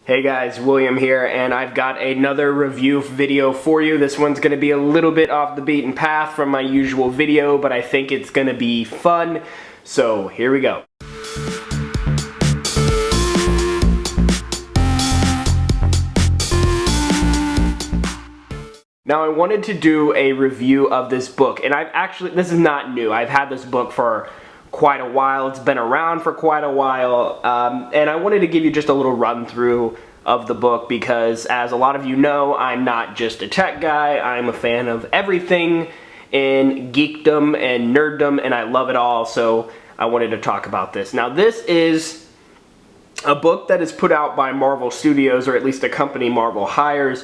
Hey guys, William here, and I've got another review video for you. This one's going to be a little bit off the beaten path from my usual video, but I think it's going to be fun, so here we go. Now I wanted to do a review of this book, and this is not new. I've had this book for quite a while. It's been around for quite a while, and I wanted to give you just a little run through of the book because, as a lot of you know, I'm not just a tech guy. I'm a fan of everything in geekdom and nerddom, and I love it all, so I wanted to talk about this. Now this is a book that is put out by Marvel Studios, or at least a company Marvel hires,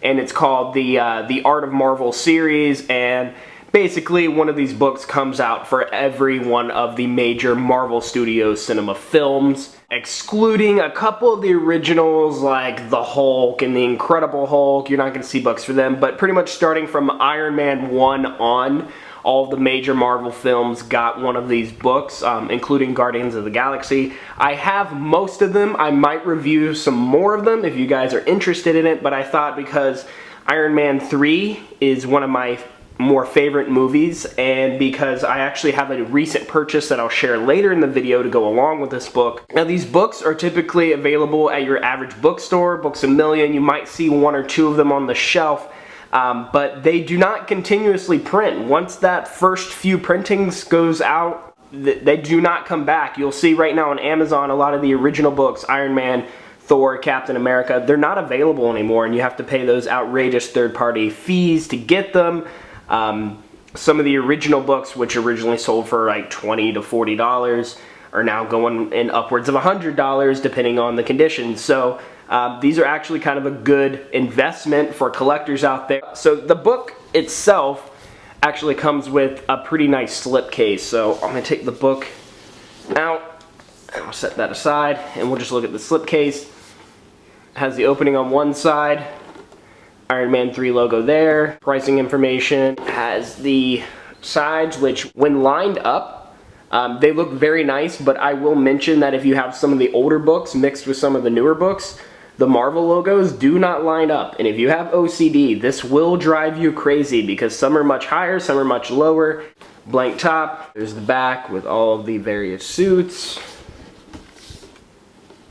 and it's called the Art of Marvel series, and basically one of these books comes out for every one of the major Marvel Studios cinema films, excluding a couple of the originals like the Hulk and the Incredible Hulk. You're not going to see books for them, but pretty much starting from Iron Man 1 on, all of the major Marvel films got one of these books, including Guardians of the Galaxy. I have most of them. I might review some more of them if you guys are interested in it, but I thought because Iron Man 3 is one of my more favorite movies, and because I actually have a recent purchase that I'll share later in the video to go along with this book. Now these books are typically available at your average bookstore, Books A Million. You might see one or two of them on the shelf, but they do not continuously print. Once that first few printings goes out, they do not come back. You'll see right now on Amazon a lot of the original books, Iron Man, Thor, Captain America, they're not available anymore, and you have to pay those outrageous third-party fees to get them. Some of the original books, which originally sold for like $20 to $40, are now going in upwards of $100 depending on the conditions. So these are actually kind of a good investment for collectors out there. So the book itself actually comes with a pretty nice slipcase. So I'm going to take the book out, and I'll set that aside, and we'll just look at the slipcase. It has the opening on one side, Iron Man 3 logo there, pricing information, has the sides, which when lined up, they look very nice, but I will mention that if you have some of the older books mixed with some of the newer books, the Marvel logos do not line up, and if you have OCD, this will drive you crazy because some are much higher, some are much lower. Blank top, there's the back with all of the various suits.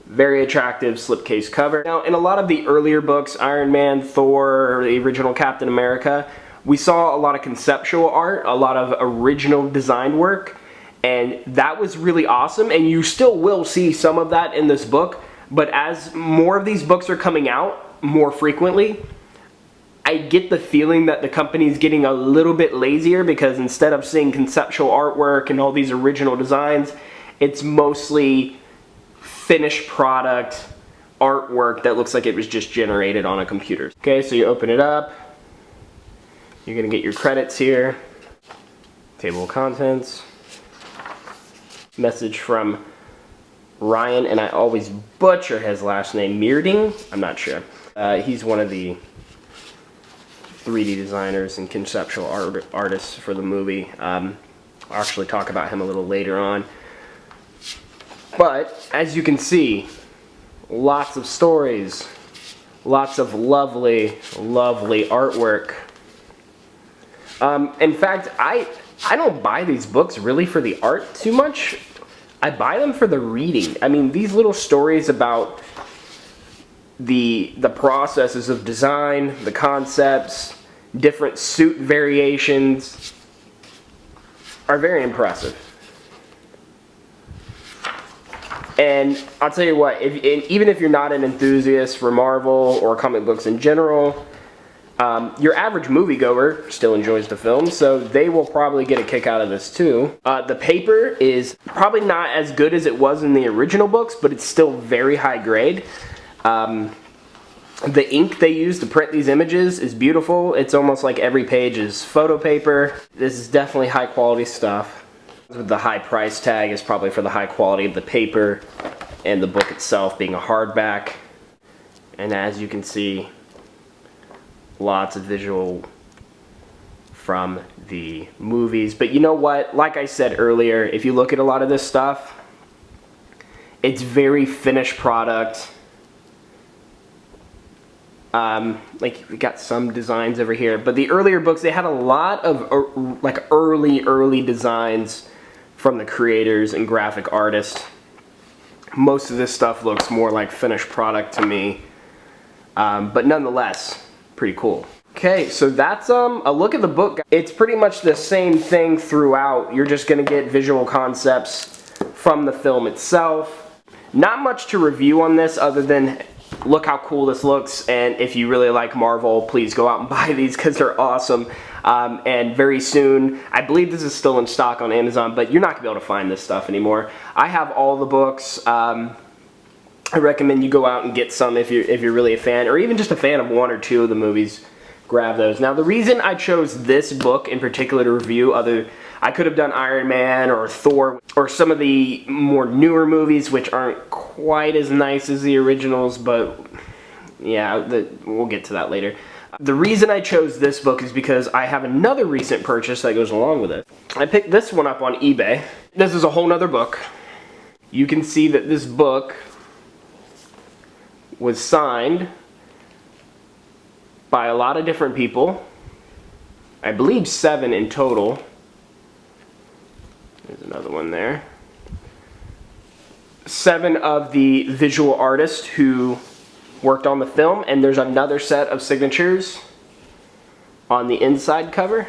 Very attractive slipcase cover. Now, in a lot of the earlier books, Iron Man, Thor, the original Captain America, we saw a lot of conceptual art, a lot of original design work, and that was really awesome, and you still will see some of that in this book, but as more of these books are coming out more frequently, I get the feeling that the company's getting a little bit lazier because instead of seeing conceptual artwork and all these original designs, it's mostly finished product artwork that looks like it was just generated on a computer. Okay, so you open it up, you're gonna get your credits here, table of contents, message from Ryan, and I always butcher his last name, Meerding? I'm not sure. He's one of the 3D designers and conceptual artists for the movie. I'll actually talk about him a little later on. But, as you can see, lots of stories, lots of lovely, lovely artwork. In fact, I don't buy these books really for the art too much. I buy them for the reading. I mean, these little stories about the processes of design, the concepts, different suit variations are very impressive. And I'll tell you what, even if you're not an enthusiast for Marvel or comic books in general, your average moviegoer still enjoys the film, so they will probably get a kick out of this too. The paper is probably not as good as it was in the original books, but it's still very high grade. The ink they use to print these images is beautiful. It's almost like every page is photo paper. This is definitely high quality stuff. The high price tag is probably for the high quality of the paper and the book itself being a hardback. And as you can see, lots of visual from the movies. But you know what? Like I said earlier, if you look at a lot of this stuff, it's very finished product. Like we got some designs over here, but the earlier books, they had a lot of like early designs from the creators and graphic artists. Most of this stuff looks more like finished product to me, but nonetheless, pretty cool. Okay, so that's a look at the book. It's pretty much the same thing throughout. You're just gonna get visual concepts from the film itself. Not much to review on this other than look how cool this looks, and if you really like Marvel, please go out and buy these because they're awesome. And very soon, I believe this is still in stock on Amazon, but you're not gonna be able to find this stuff anymore. I have all the books. I recommend you go out and get some if you're really a fan, or even just a fan of one or two of the movies. Grab those. Now, the reason I chose this book in particular to review, I could have done Iron Man or Thor or some of the more newer movies, which aren't quite as nice as the originals, but yeah, we'll get to that later. The reason I chose this book is because I have another recent purchase that goes along with it. I picked this one up on eBay. This is a whole nother book. You can see that this book was signed by a lot of different people. I believe 7 in total. There's another one there. 7 of the visual artists who worked on the film, and there's another set of signatures on the inside cover.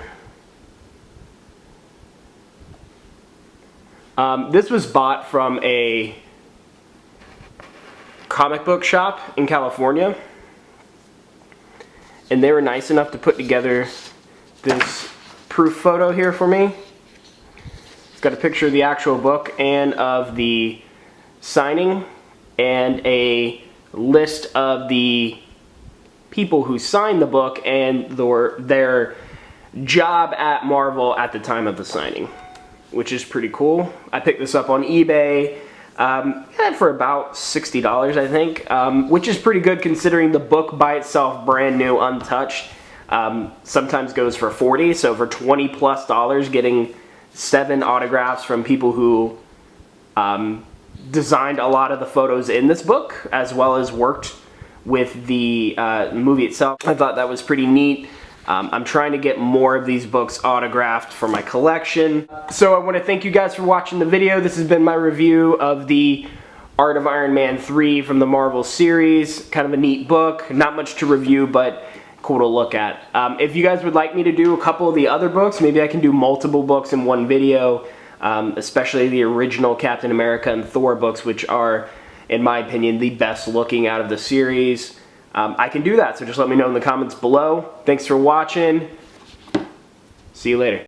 This was bought from a comic book shop in California, and they were nice enough to put together this proof photo here for me. It's got a picture of the actual book and of the signing, and a list of the people who signed the book and their job at Marvel at the time of the signing, which is pretty cool. I picked this up on eBay. Got it for about $60, I think, which is pretty good considering the book by itself, brand new, untouched, sometimes goes for $40. So for $20+ getting 7 autographs from people who designed a lot of the photos in this book, as well as worked with the movie itself, I thought that was pretty neat. I'm trying to get more of these books autographed for my collection. So I want to thank you guys for watching the video. This has been my review of the Art of Iron Man 3 from the Marvel series. Kind of a neat book. Not much to review, but cool to look at. If you guys would like me to do a couple of the other books, maybe I can do multiple books in one video, especially the original Captain America and Thor books, which are, in my opinion, the best looking out of the series. I can do that, so just let me know in the comments below. Thanks for watching. See you later.